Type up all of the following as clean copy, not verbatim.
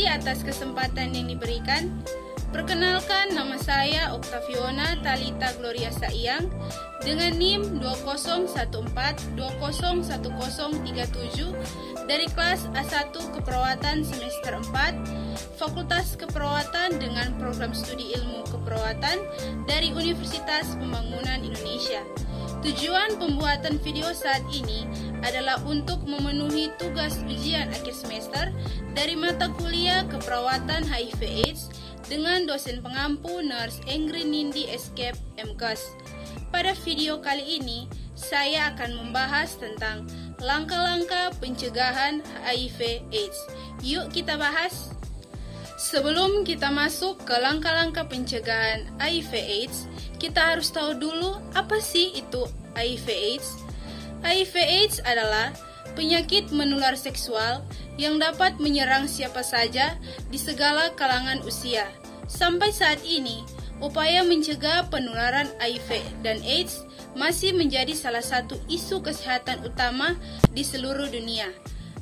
kasih atas kesempatan yang diberikan. Perkenalkan, nama saya Octaviona Talita Gloria Saiyang dengan NIM 2014201037 dari kelas A1 Keperawatan semester 4, Fakultas Keperawatan dengan program studi ilmu keperawatan dari Universitas Pembangunan Indonesia. Tujuan pembuatan video saat ini adalah untuk memenuhi tugas ujian akhir semester dari mata kuliah Keperawatan HIV/AIDS dengan dosen pengampu Nurse Engri Nindi Escape MKes. Pada video kali ini, saya akan membahas tentang langkah-langkah pencegahan HIV/AIDS. Yuk kita bahas. Sebelum kita masuk ke langkah-langkah pencegahan HIV/AIDS, kita harus tahu dulu apa sih itu HIV/AIDS. HIV/AIDS adalah penyakit menular seksual yang dapat menyerang siapa saja di segala kalangan usia. Sampai saat ini, upaya mencegah penularan HIV dan AIDS masih menjadi salah satu isu kesehatan utama di seluruh dunia.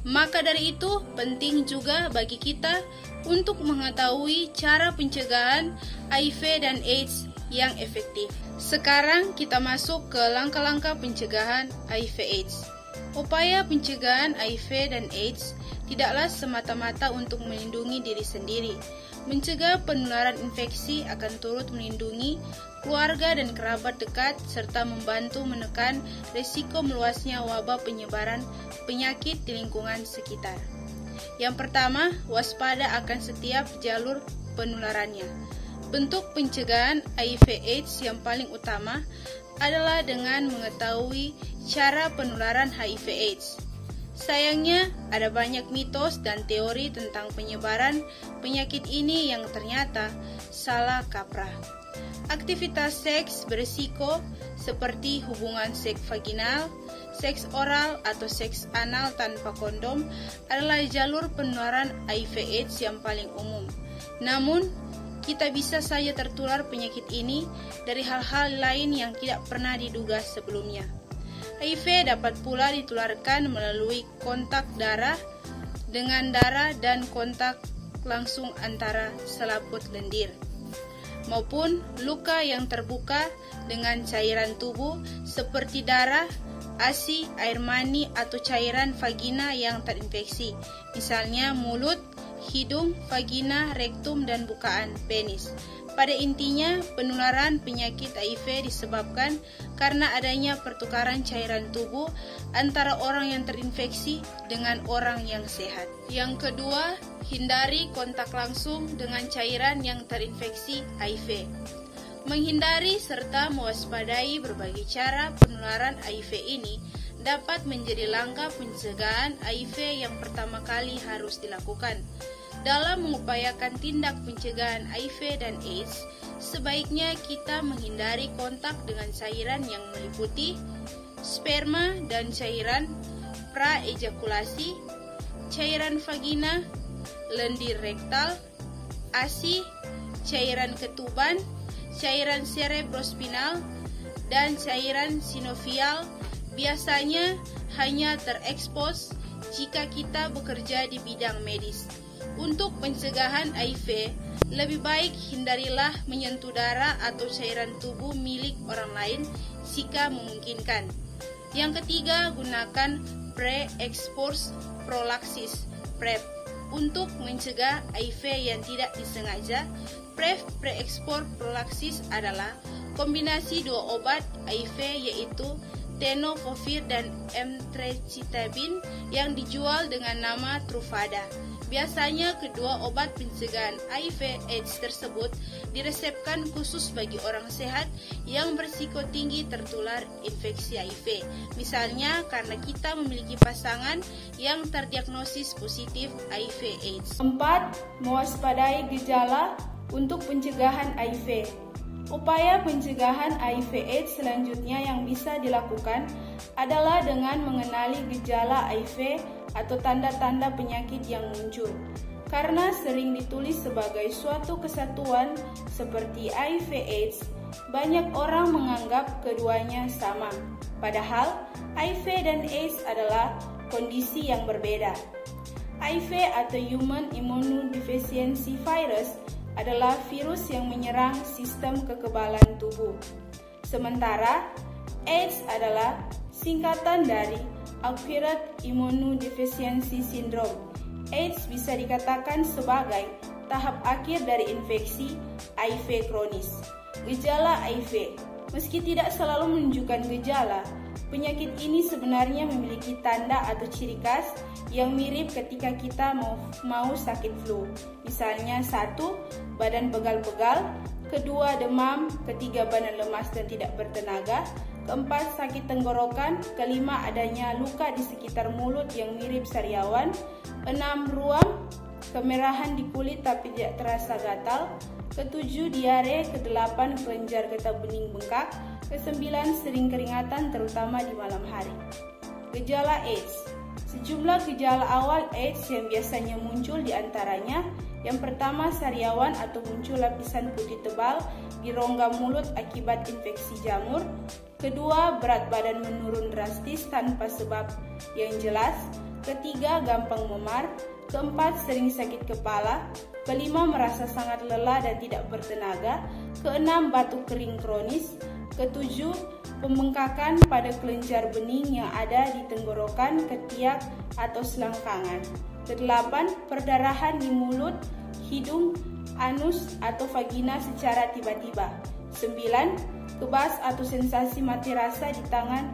Maka dari itu, penting juga bagi kita untuk mengetahui cara pencegahan HIV dan AIDS yang efektif. Sekarang kita masuk ke langkah-langkah pencegahan HIV/AIDS. Upaya pencegahan HIV dan AIDS tidaklah semata-mata untuk melindungi diri sendiri. Mencegah penularan infeksi akan turut melindungi keluarga dan kerabat dekat serta membantu menekan risiko meluasnya wabah penyebaran penyakit di lingkungan sekitar. Yang pertama, waspada akan setiap jalur penularannya. Bentuk pencegahan HIV/AIDS yang paling utama adalah dengan mengetahui cara penularan HIV/AIDS. Sayangnya, ada banyak mitos dan teori tentang penyebaran penyakit ini yang ternyata salah kaprah. Aktivitas seks berisiko seperti hubungan seks vaginal, seks oral atau seks anal tanpa kondom adalah jalur penularan HIV/AIDS yang paling umum. Namun, kita bisa saja tertular penyakit ini dari hal-hal lain yang tidak pernah diduga sebelumnya. HIV dapat pula ditularkan melalui kontak darah dengan darah dan kontak langsung antara selaput lendir, maupun luka yang terbuka dengan cairan tubuh seperti darah, ASI, air mani atau cairan vagina yang terinfeksi, misalnya mulut, hidung, vagina, rektum, dan bukaan penis. Pada intinya, penularan penyakit HIV disebabkan karena adanya pertukaran cairan tubuh antara orang yang terinfeksi dengan orang yang sehat. Yang kedua, hindari kontak langsung dengan cairan yang terinfeksi HIV. Menghindari serta mewaspadai berbagai cara penularan HIV ini dapat menjadi langkah pencegahan HIV yang pertama kali harus dilakukan. Dalam mengupayakan tindak pencegahan HIV dan AIDS, sebaiknya kita menghindari kontak dengan cairan yang meliputi sperma dan cairan praejakulasi, cairan vagina, lendir rektal, ASI, cairan ketuban, cairan cerebrospinal, dan cairan sinovial biasanya hanya terekspos jika kita bekerja di bidang medis. Untuk pencegahan HIV, lebih baik hindarilah menyentuh darah atau cairan tubuh milik orang lain jika memungkinkan. Yang ketiga, gunakan pre-expose prophylaxis (PrEP) untuk mencegah HIV yang tidak disengaja. Pre-expose prophylaxis adalah kombinasi dua obat HIV yaitu tenofovir dan emtricitabine yang dijual dengan nama Truvada. Biasanya kedua obat pencegahan HIV/AIDS tersebut diresepkan khusus bagi orang sehat yang berisiko tinggi tertular infeksi HIV. Misalnya karena kita memiliki pasangan yang terdiagnosis positif HIV/AIDS. 4. Mewaspadai gejala untuk pencegahan HIV. Upaya pencegahan HIV/AIDS selanjutnya yang bisa dilakukan adalah dengan mengenali gejala HIV atau tanda-tanda penyakit yang muncul. Karena sering ditulis sebagai suatu kesatuan seperti HIV/AIDS, banyak orang menganggap keduanya sama. Padahal HIV dan AIDS adalah kondisi yang berbeda. HIV atau Human Immunodeficiency Virus adalah virus yang menyerang sistem kekebalan tubuh. Sementara AIDS adalah singkatan dari Acquired Immunodeficiency Syndrome. AIDS bisa dikatakan sebagai tahap akhir dari infeksi HIV kronis. Gejala HIV, meski tidak selalu menunjukkan gejala, penyakit ini sebenarnya memiliki tanda atau ciri khas yang mirip ketika kita mau sakit flu. Misalnya 1. Badan pegal-pegal, 2. Demam, 3. Badan lemas dan tidak bertenaga, 4. Sakit tenggorokan, 5. Adanya luka di sekitar mulut yang mirip sariawan, 6. Ruam, kemerahan di kulit tapi tidak terasa gatal, 7. Diare, 8. Kelenjar getah bening bengkak, 9. Sering keringatan terutama di malam hari. Gejala AIDS. Sejumlah gejala awal AIDS yang biasanya muncul diantaranya: yang pertama, sariawan atau muncul lapisan putih tebal di rongga mulut akibat infeksi jamur. Kedua, berat badan menurun drastis tanpa sebab yang jelas. Ketiga, gampang memar. Keempat, sering sakit kepala. Kelima, merasa sangat lelah dan tidak bertenaga. Keenam, batuk kering kronis. Ketujuh, pembengkakan pada kelenjar bening yang ada di tenggorokan, ketiak, atau selangkangan. Kedelapan, perdarahan di mulut, hidung, anus, atau vagina secara tiba-tiba. 9. Kebas atau sensasi mati rasa di tangan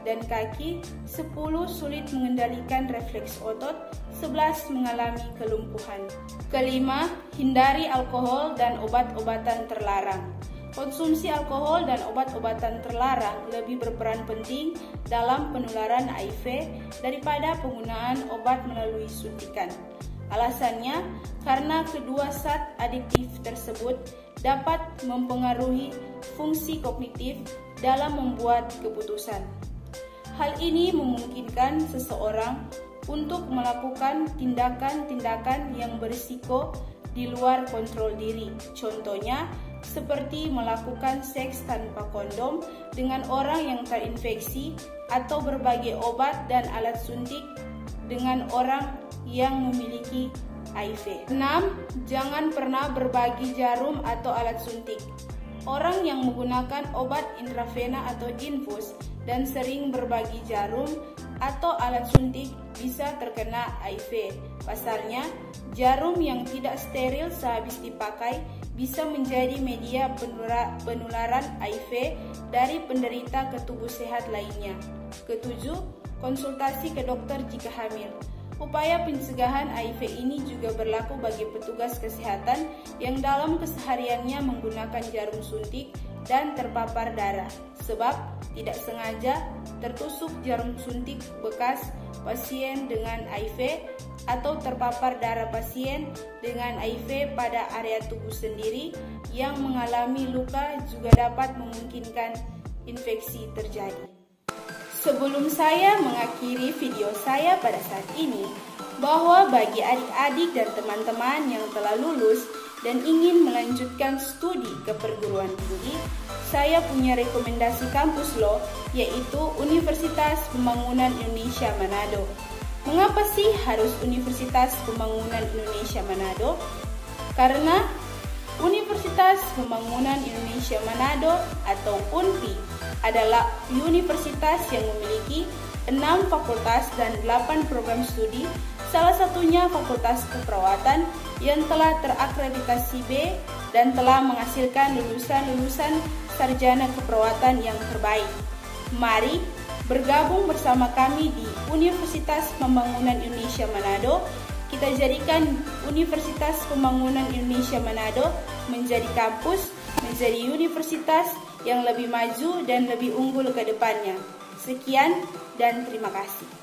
dan kaki. 10. Sulit mengendalikan refleks otot. 11. Mengalami kelumpuhan. Kelima, hindari alkohol dan obat-obatan terlarang. Konsumsi alkohol dan obat-obatan terlarang lebih berperan penting dalam penularan HIV daripada penggunaan obat melalui suntikan. Alasannya, karena kedua zat adiktif tersebut dapat mempengaruhi fungsi kognitif dalam membuat keputusan. Hal ini memungkinkan seseorang untuk melakukan tindakan-tindakan yang berisiko di luar kontrol diri. Contohnya, seperti melakukan seks tanpa kondom dengan orang yang terinfeksi atau berbagai obat dan alat suntik dengan orang yang memiliki HIV. 6. Jangan pernah berbagi jarum atau alat suntik. Orang yang menggunakan obat intravena atau infus dan sering berbagi jarum atau alat suntik bisa terkena HIV. Pasalnya, jarum yang tidak steril sehabis dipakai bisa menjadi media penularan HIV dari penderita ke tubuh sehat lainnya. Ketujuh, konsultasi ke dokter jika hamil. Upaya pencegahan HIV ini juga berlaku bagi petugas kesehatan yang dalam kesehariannya menggunakan jarum suntik dan terpapar darah, sebab tidak sengaja tertusuk jarum suntik bekas pasien dengan HIV atau terpapar darah pasien dengan HIV pada area tubuh sendiri yang mengalami luka juga dapat memungkinkan infeksi terjadi. Sebelum saya mengakhiri video saya pada saat ini, bahwa bagi adik-adik dan teman-teman yang telah lulus dan ingin melanjutkan studi ke perguruan tinggi, saya punya rekomendasi kampus loh, yaitu Universitas Pembangunan Indonesia Manado. Mengapa sih harus Universitas Pembangunan Indonesia Manado? Karena Universitas Pembangunan Indonesia Manado atau UNPI adalah universitas yang memiliki 6 fakultas dan 8 program studi, salah satunya Fakultas Keperawatan yang telah terakreditasi B dan telah menghasilkan lulusan-lulusan sarjana keperawatan yang terbaik. Mari bergabung bersama kami di Universitas Pembangunan Indonesia Manado. Kita jadikan Universitas Pembangunan Indonesia Manado menjadi kampus, menjadi universitas yang lebih maju dan lebih unggul ke depannya. Sekian dan terima kasih.